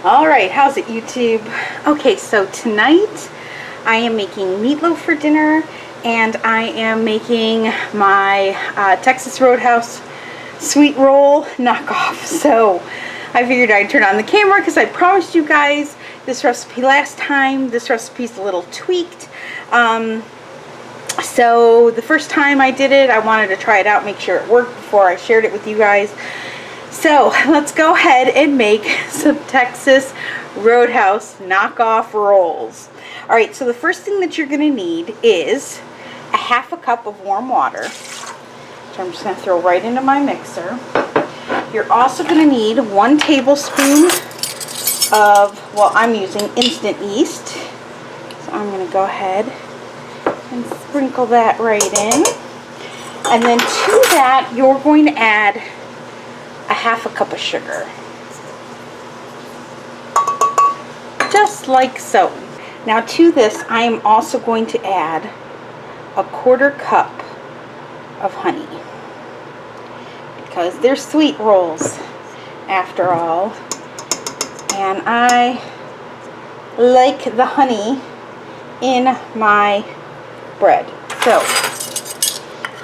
All right, how's it, YouTube? Okay, so tonight I am making meatloaf for dinner, and I am making my Texas Roadhouse sweet roll knockoff. So I figured I'd turn on the camera because I promised you guys this recipe last time. This recipe's a little tweaked. So the first time I did it, I wanted to try it out, make sure it worked before I shared it with you guys. So let's go ahead and make some Texas Roadhouse knockoff rolls. Alright, so the first thing that you're going to need is a half a cup of warm water, which I'm just going to throw right into my mixer. You're also going to need 1 tablespoon of, well, I'm using instant yeast. So I'm going to go ahead and sprinkle that right in. And then to that, you're going to add a half a cup of sugar, just like so. Now to this, I am also going to add a 1/4 cup of honey, because they're sweet rolls after all, and I like the honey in my bread. So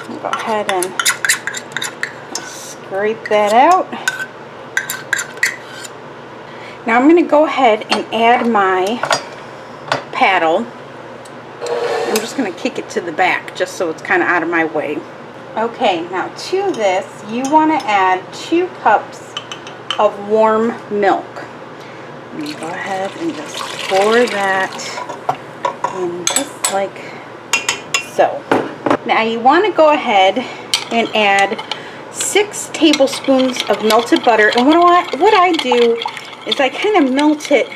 I'll go ahead and scrape that out. Now I'm going to go ahead and add my paddle. I'm just going to kick it to the back just so it's kind of out of my way. Okay, now to this you want to add 2 cups of warm milk. I'm going to go ahead and just pour that in just like so. Now you want to go ahead and add 6 tablespoons of melted butter, and what I do is I kind of melt it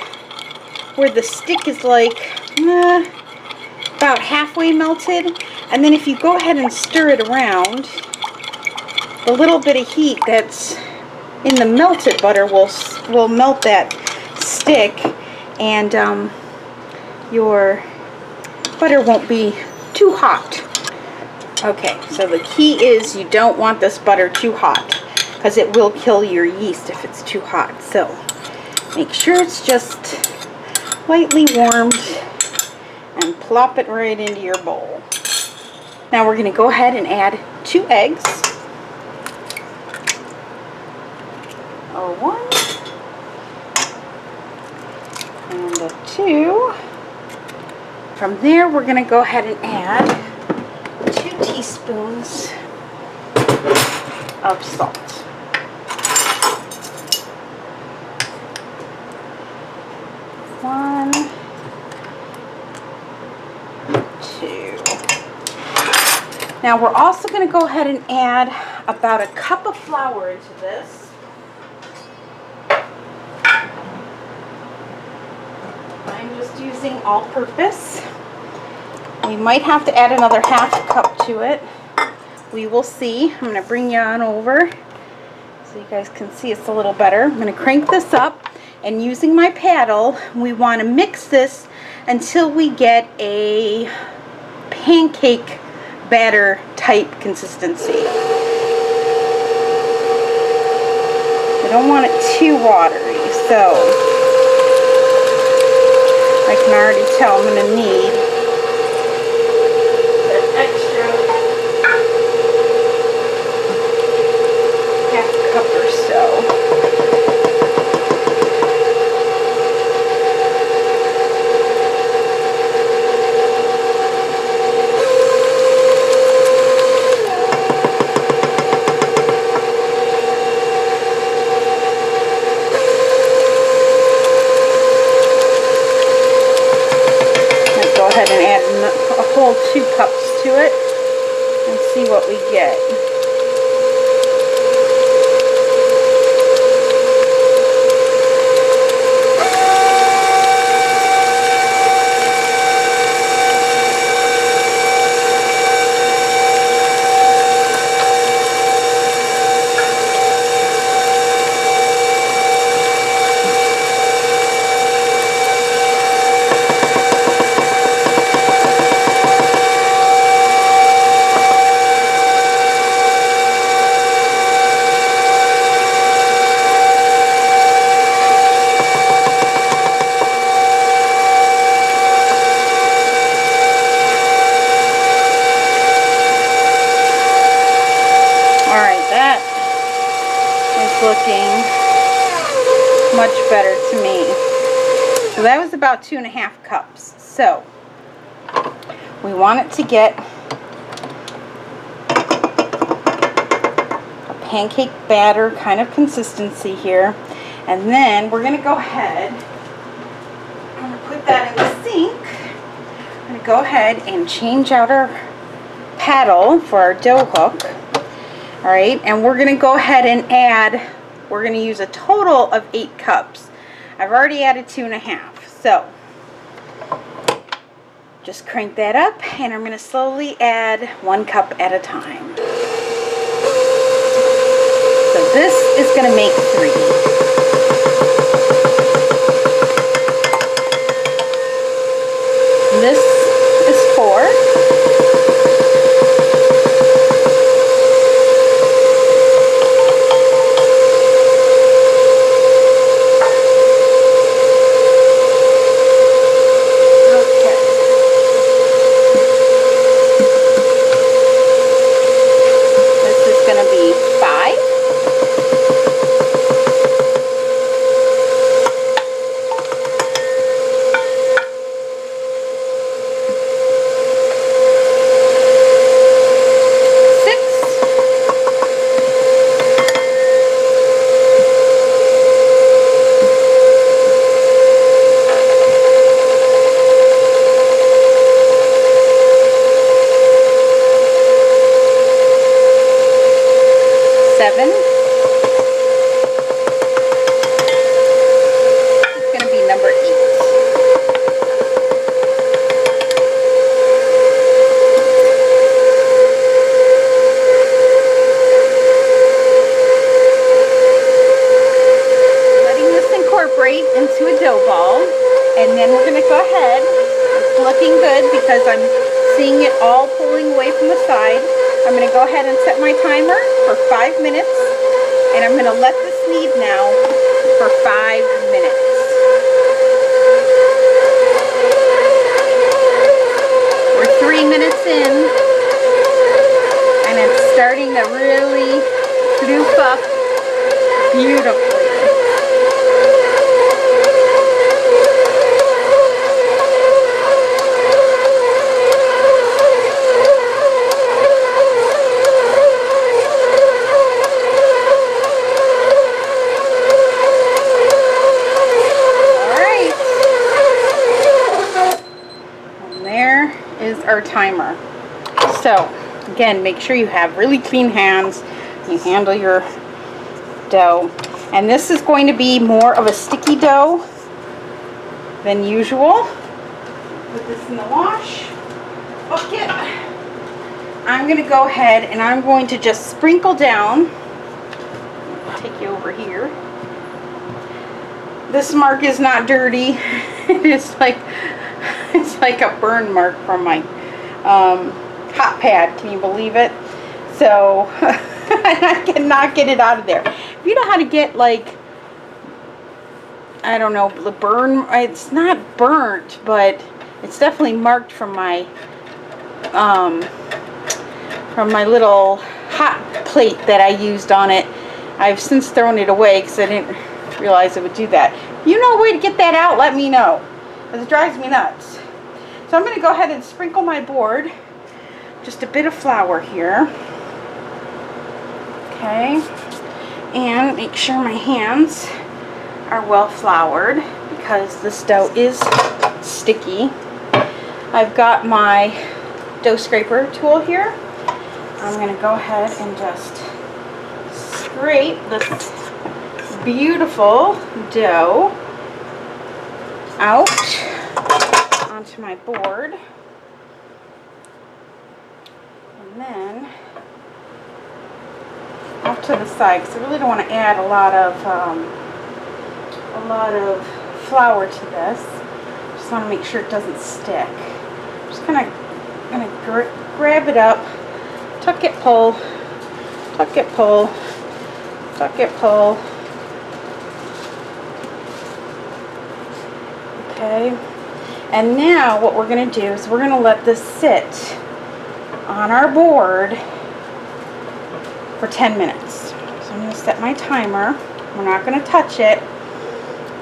where the stick is like about halfway melted, and then if you go ahead and stir it around, the little bit of heat that's in the melted butter will melt that stick, and your butter won't be too hot. Okay, so the key is you don't want this butter too hot, because it will kill your yeast if it's too hot. So make sure it's just lightly warmed and plop it right into your bowl. Now we're going to go ahead and add 2 eggs. A 1 and a 2. From there we're going to go ahead and add 2 teaspoons of salt. 1, 2. Now we're also going to go ahead and add about a cup of flour into this. I'm just using all-purpose. We might have to add another half cup to it. We will see. I'm going to bring you on over so you guys can see it's a little better. I'm going to crank this up, and using my paddle, we want to mix this until we get a pancake batter type consistency. I don't want it too watery, so I can already tell I'm going to need cup or so. Let's go ahead and add a whole 2 cups to it and see what we get. much better to me. So that was about 2.5 cups. So we want it to get a pancake batter kind of consistency here. And then we're going to go ahead, I'm going to put that in the sink. I'm going to go ahead and change out our paddle for our dough hook. Alright, and we're going to go ahead and add, we're going to use a total of 8 cups. I've already added 2.5, so just crank that up, and I'm going to slowly add 1 cup at a time. So this is going to make 3. This is 4. Into a dough ball, and then we're going to go ahead. It's looking good because I'm seeing it all pulling away from the side. I'm going to go ahead and set my timer for 5 minutes, and I'm going to let this knead now for 5 minutes. We're 3 minutes in, and it's starting to really floof up beautifully. Our timer. So again, make sure you have really clean hands. You handle your dough, and this is going to be more of a sticky dough than usual. Put this in the wash bucket. I'm going to go ahead and I'm going to just sprinkle down. I'll take you over here. This mark is not dirty. It's like a burn mark from my hot pad. Can you believe it? So I cannot get it out of there. If you know how to get, like, I don't know, the burn, it's not burnt, but it's definitely marked from my little hot plate that I used on it. I've since thrown it away because I didn't realize it would do that. If you know a way to get that out, let me know, because it drives me nuts. So I'm going to go ahead and sprinkle my board. Just a bit of flour here. Okay. And make sure my hands are well floured because this dough is sticky. I've got my dough scraper tool here. I'm going to go ahead and just scrape this beautiful dough out onto my board, and then off to the side because I really don't want to add a lot of flour to this. Just want to make sure it doesn't stick. I'm just gonna grab it up, tuck it, pull, tuck it, pull, tuck it, pull. Okay. And now what we're going to do is we're going to let this sit on our board for 10 minutes. So I'm going to set my timer. We're not going to touch it.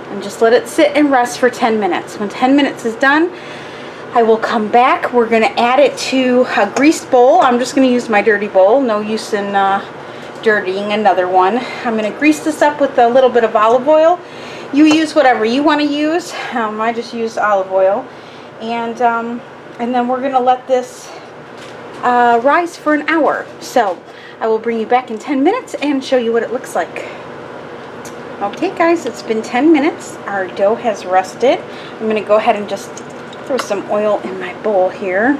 and just let it sit and rest for 10 minutes. When 10 minutes is done, I will come back. We're going to add it to a greased bowl. I'm just going to use my dirty bowl. No use in dirtying another one. I'm going to grease this up with a little bit of olive oil. You use whatever you want to use. I just use olive oil. And then we're going to let this rise for an hour. So I will bring you back in 10 minutes and show you what it looks like. Okay guys, it's been 10 minutes. Our dough has rested. I'm going to go ahead and just throw some oil in my bowl here.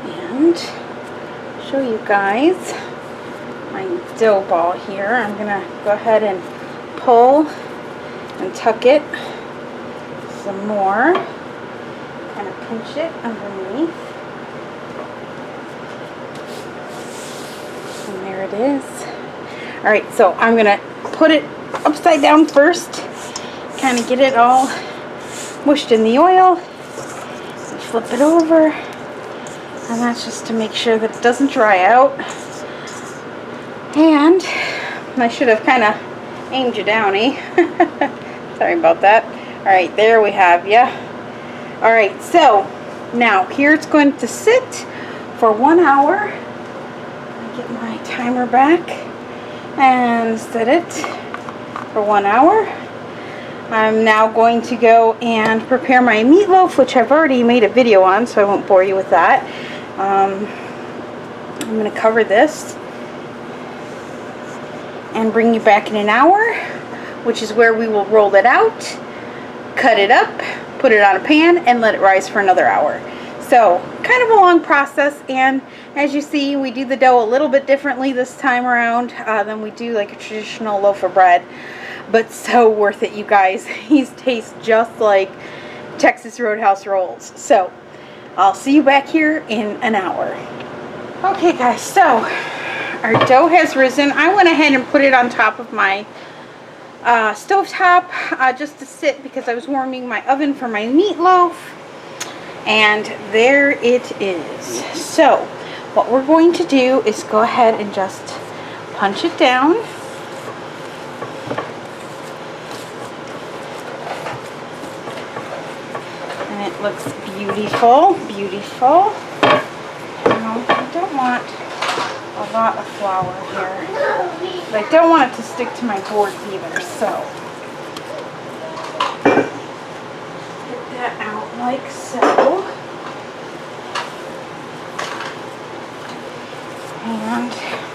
And show you guys my dough ball here. I'm going to go ahead and pull and tuck it some more. Kind of pinch it underneath. And there it is. Alright, so I'm going to put it upside down first. Kind of get it all mushed in the oil. Flip it over. And that's just to make sure that it doesn't dry out. And I should have kind of aimed you down, eh? Sorry about that. Alright, there we have ya. Alright, so now here it's going to sit for 1 hour. Get my timer back and set it for 1 hour. I'm now going to go and prepare my meatloaf, which I've already made a video on, so I won't bore you with that. I'm going to cover this and bring you back in an hour, which is where we will roll it out, cut it up, put it on a pan, and let it rise for another hour. So, kind of a long process, and as you see, we do the dough a little bit differently this time around than we do like a traditional loaf of bread. But so worth it, you guys. These taste just like Texas Roadhouse rolls. So, I'll see you back here in an hour. Okay guys, so our dough has risen. I went ahead and put it on top of my stovetop just to sit because I was warming my oven for my meatloaf. And there it is. So what we're going to do is go ahead and just punch it down. And it looks beautiful, beautiful. Now, I don't want a lot of flour here, but I don't want it to stick to my boards either, so that out like so. And I'm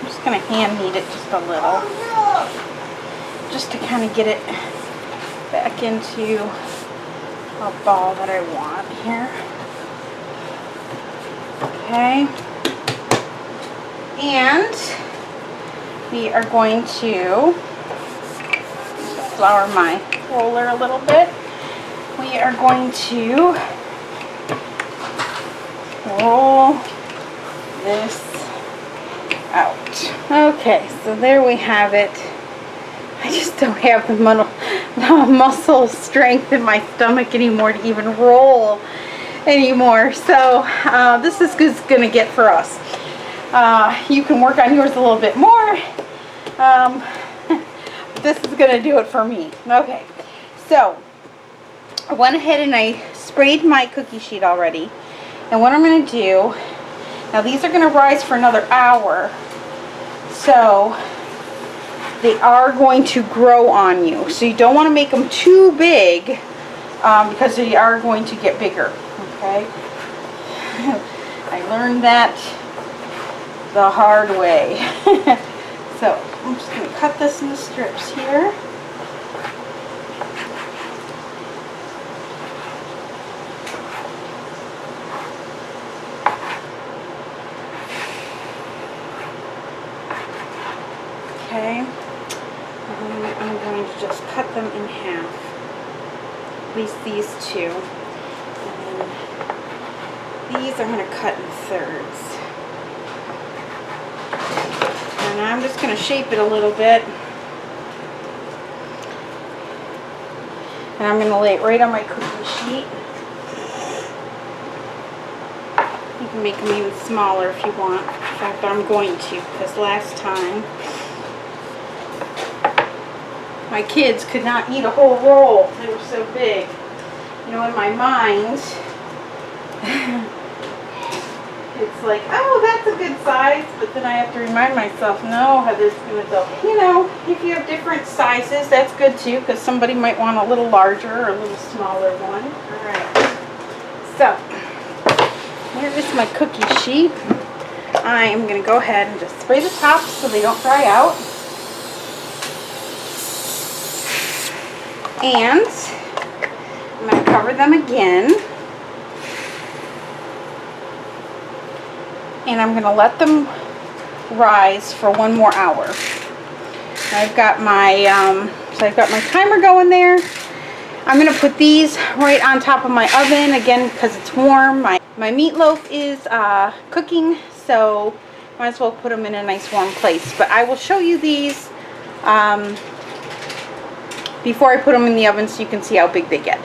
just going to hand knead it just a little, just to kind of get it back into a ball that I want here. Okay. And we are going to flour my roller a little bit. We are going to roll this out. Okay, so there we have it. I just don't have the muscle strength in my stomach anymore to even roll anymore. So this is going to get for us. You can work on yours a little bit more. This is going to do it for me. Okay, so I went ahead and I sprayed my cookie sheet already. And what I'm going to do, now these are going to rise for another hour. So they are going to grow on you. So you don't want to make them too big because they are going to get bigger. Okay. I learned that the hard way. So I'm just going to cut this into strips here. Okay, and I'm going to just cut them in half, at least these two, and then these I'm going to cut in thirds, and I'm just going to shape it a little bit, and I'm going to lay it right on my cookie sheet. You can make them even smaller if you want. In fact, I'm going to, because last time my kids could not eat a whole roll. They were so big. You know, in my mind, it's like, oh, that's a good size, but then I have to remind myself, no, Heather's going to double. You know, if you have different sizes, that's good too, because somebody might want a little larger or a little smaller one. All right. So, here is my cookie sheet. I am going to go ahead and just spray the tops so they don't dry out. And I'm going to cover them again. And I'm going to let them rise for 1 more hour. I've got my I've got my timer going there. I'm going to put these right on top of my oven again because it's warm. My meatloaf is cooking, so might as well put them in a nice warm place. But I will show you these before I put them in the oven so you can see how big they get.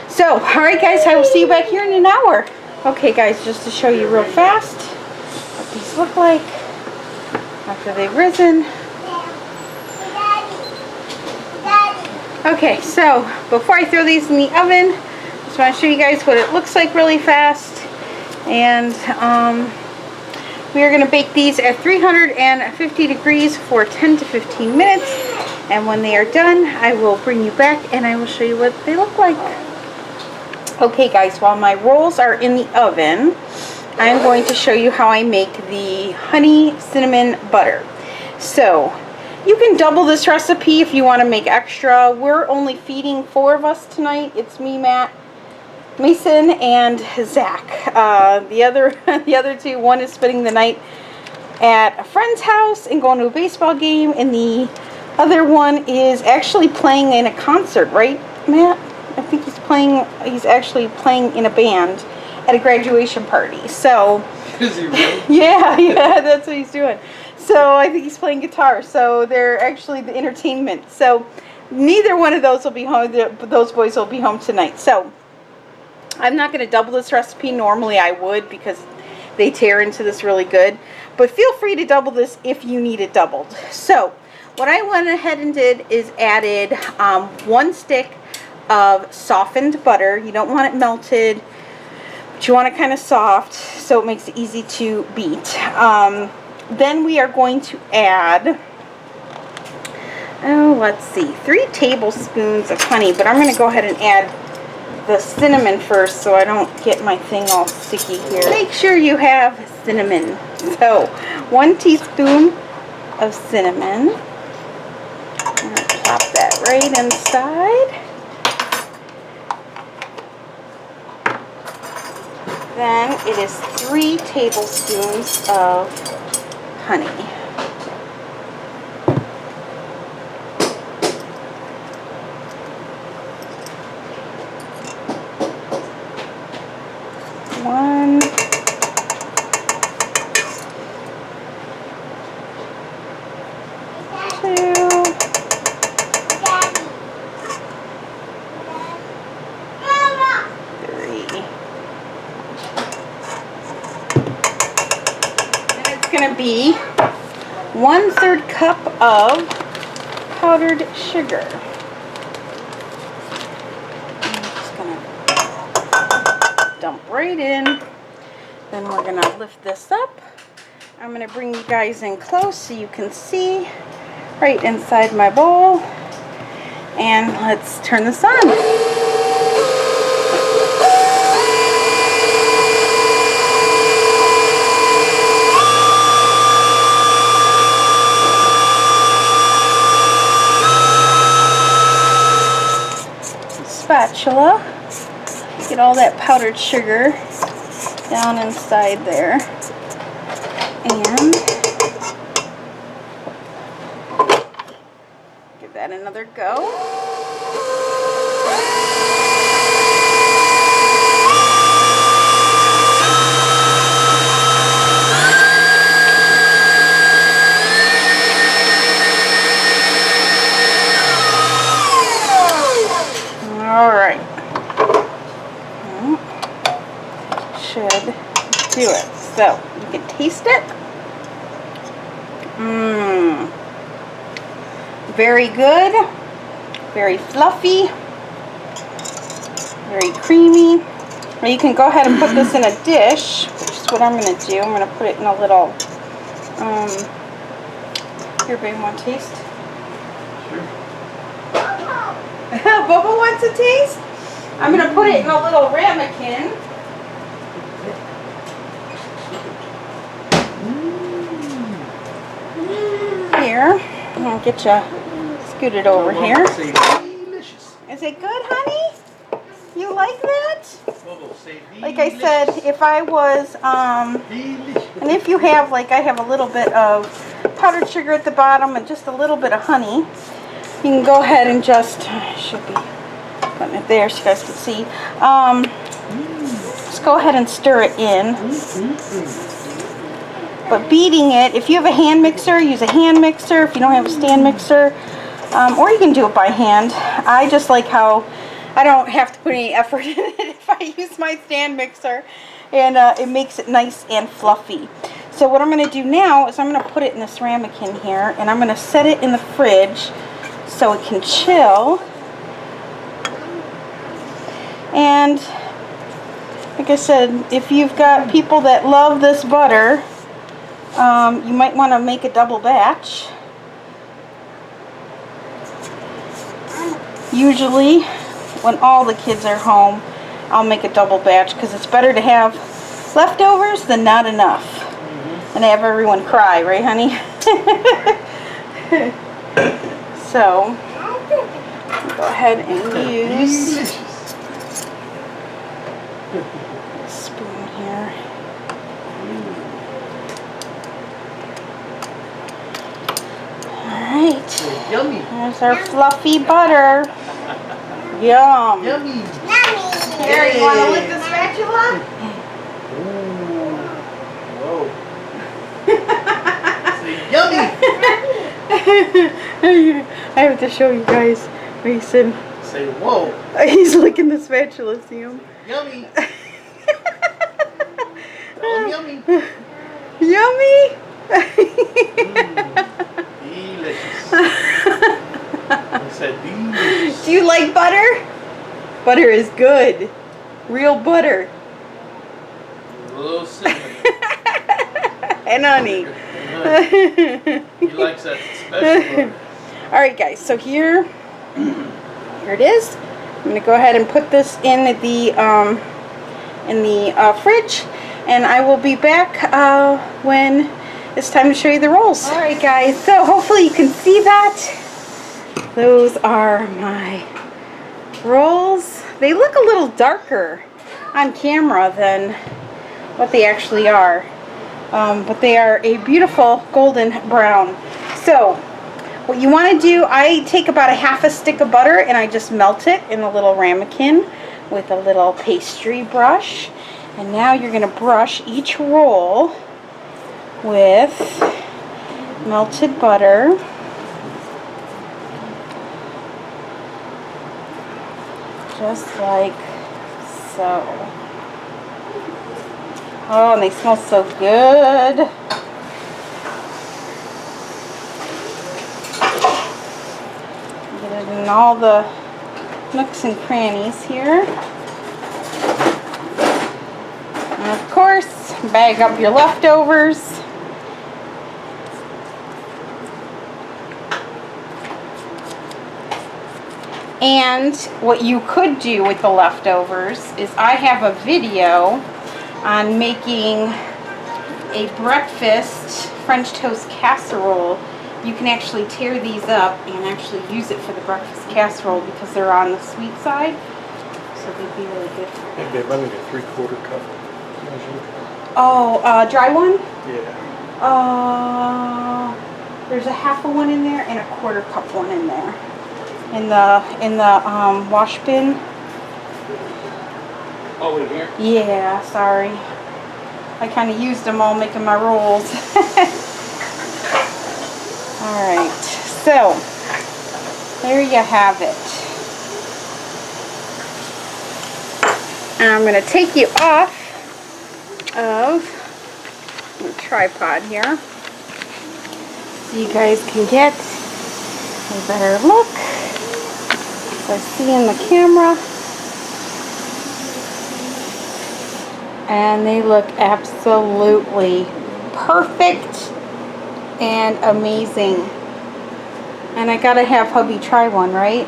So, alright guys, I will see you back here in an hour. Okay guys, just to show you real fast what these look like after they've risen. Okay, so before I throw these in the oven, I just want to show you guys what it looks like really fast. And we are going to bake these at 350 degrees for 10 to 15 minutes. And when they are done, I will bring you back and I will show you what they look like. Okay guys, while my rolls are in the oven, I'm going to show you how I make the honey cinnamon butter. So, you can double this recipe if you want to make extra. We're only feeding 4 of us tonight. It's me, Matt, Mason, and Zach. The other 2, one is spending the night at a friend's house and going to a baseball game, and the other one is actually playing in a concert, right, Matt? I think he's actually playing in a band at a graduation party. So, is he really? yeah, that's what he's doing. So I think he's playing guitar. So they're actually the entertainment. So neither one of those will be home. Those boys will be home tonight. So I'm not going to double this recipe. Normally I would because they tear into this really good. But feel free to double this if you need it doubled. So what I went ahead and did is added 1 stick of softened butter. You don't want it melted, but you want it kind of soft so it makes it easy to beat. Then we are going to add, let's see, 3 tablespoons of honey, but I'm going to go ahead and add the cinnamon first so I don't get my thing all sticky here. Make sure you have cinnamon. So, 1 teaspoon of cinnamon. I'm going to plop that right inside. Then it is 3 tablespoons of honey. One, 2, 3. Going to be 1/3 cup of powdered sugar. I'm just going to dump right in. Then we're going to lift this up. I'm going to bring you guys in close so you can see right inside my bowl. And let's turn this on. Spatula, get all that powdered sugar down inside there, and give that another go. Alright, should do it. So, you can taste it. Very good. Very fluffy, very creamy. Or you can go ahead and put this in a dish, which is what I'm going to do. I'm going to put it in a little, here, babe, want to taste? Sure. Bubba wants a taste? I'm going to put it in a little ramekin. Here, I'll get you scooted over here. Is it good, honey? You like that? Like I said, if I was, and if you have, like I have a little bit of powdered sugar at the bottom and just a little bit of honey, you can go ahead and just, I should be putting it there so you guys can see. Just go ahead and stir it in. But beating it, if you have a hand mixer, use a hand mixer. If you don't have a stand mixer, or you can do it by hand. I just like how I don't have to put any effort in it if I use my stand mixer, and it makes it nice and fluffy. So what I'm going to do now is I'm going to put it in this ramekin here, and I'm going to set it in the fridge so it can chill. And like I said, if you've got people that love this butter, you might want to make a double batch. Usually, when all the kids are home, I'll make a double batch because it's better to have leftovers than not enough. And have everyone cry, right, honey? So, go ahead and use a spoon here. Alright, Yummy. there's our fluffy butter. Yum. Yummy. Here, you want to lick the spatula? Whoa. Say yummy. I have to show you guys. Mason. Say whoa. He's licking the spatula, see him? Yummy. Tell him yummy. Yummy? Delicious. I said delicious. Do you like butter? Butter is good. Real butter. A little cinnamon. And honey. He likes that special butter. Alright guys, so here it is. I'm going to go ahead and put this in the fridge, and I will be back when it's time to show you the rolls. Alright guys, so hopefully you can see that. Those are my rolls. They look a little darker on camera than what they actually are. But they are a beautiful golden brown. So what you want to do, I take about a half a stick of butter and I just melt it in a little ramekin with a little pastry brush. And now you're going to brush each roll with melted butter. Just like so. Oh, and they smell so good. Get it in all the nooks and crannies here. And of course, bag up your leftovers. And what you could do with the leftovers is I have a video on making a breakfast French toast casserole. You can actually tear these up and actually use it for the breakfast casserole because they're on the sweet side. So they'd be really good. Hey babe, I need a 3/4 cup. Oh, dry one? Yeah. There's a half a one in there and a 1/4 cup one in there. In the wash bin. Oh, in here? Yeah, sorry. I kind of used them all making my rolls. Alright, so there you have it. And I'm going to take you off of the tripod here so you guys can get a better look. I see in the camera. And they look absolutely perfect and amazing. And I gotta have hubby try one, right?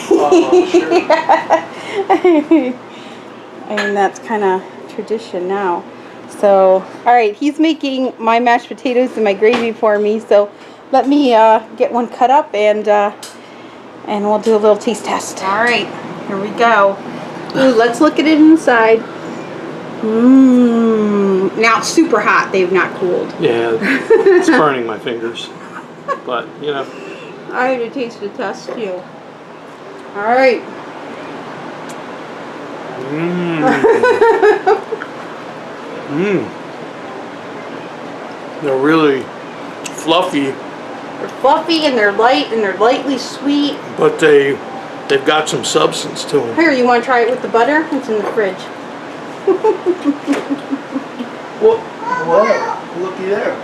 Sure. And that's kind of tradition now. So, alright, he's making my mashed potatoes and my gravy for me. So, let me get one cut up and we'll do a little taste test. Alright, here we go. Ooh, let's look at it inside. Mmm. Now it's super hot. They've not cooled. Yeah, it's burning my fingers. But, you know. I had a taste to test too. Alright. Mmm. Mmm. They're really fluffy. They're fluffy and they're light and they're lightly sweet. But they've got some substance to them. Here, you want to try it with the butter? It's in the fridge. What? Looky there.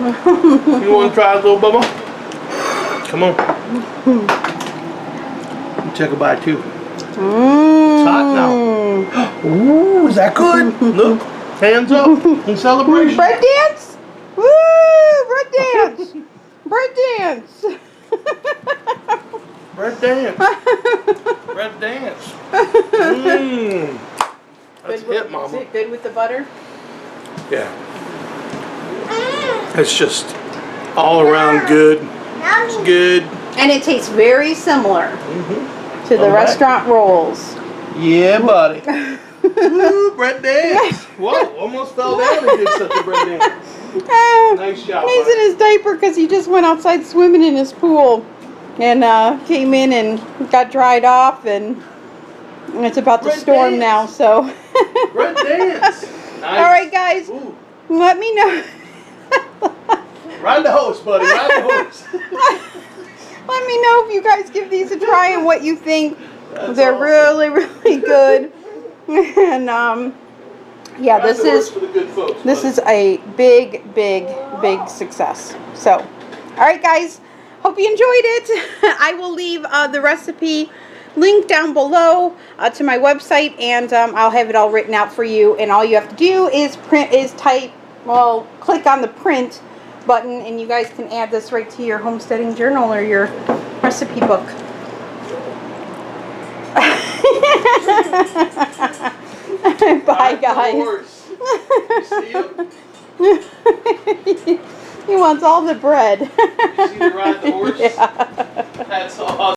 You want to try it, little Bubba? Come on. You take a bite too. It's hot now. Ooh, is that good? Look, hands up in celebration. Bread dance? Woo! Bread dance! Bread dance! Bread dance. Bread dance. Mmm. That's Good, it, Mama. Is it good with the butter? Yeah. It's just all around good. It's good. And it tastes very similar to the restaurant rolls. Yeah, buddy. Woo, bread dance. Whoa, almost fell down and did such a bread dance. Nice job, He's buddy. in his diaper because he just went outside swimming in his pool. And came in and got dried off, and it's about to Bread storm dance. now, so. Bread dance. Nice. Alright guys, Ooh. let me know. Ride the hose, buddy. Ride the hose. Let me know if you guys give these a try and what you think. That's They're awesome. really, really good. And yeah, Ride this the hose is for the good folks, this buddy. is a big, big, big success. So, all right, guys. Hope you enjoyed it. I will leave the recipe link down below to my website, and I'll have it all written out for you. And all you have to do is click on the print button, and you guys can add this right to your homesteading journal or your recipe book. Bye, guys. You see him? He wants all the bread. You see the ride the horse? Yeah. That's awesome.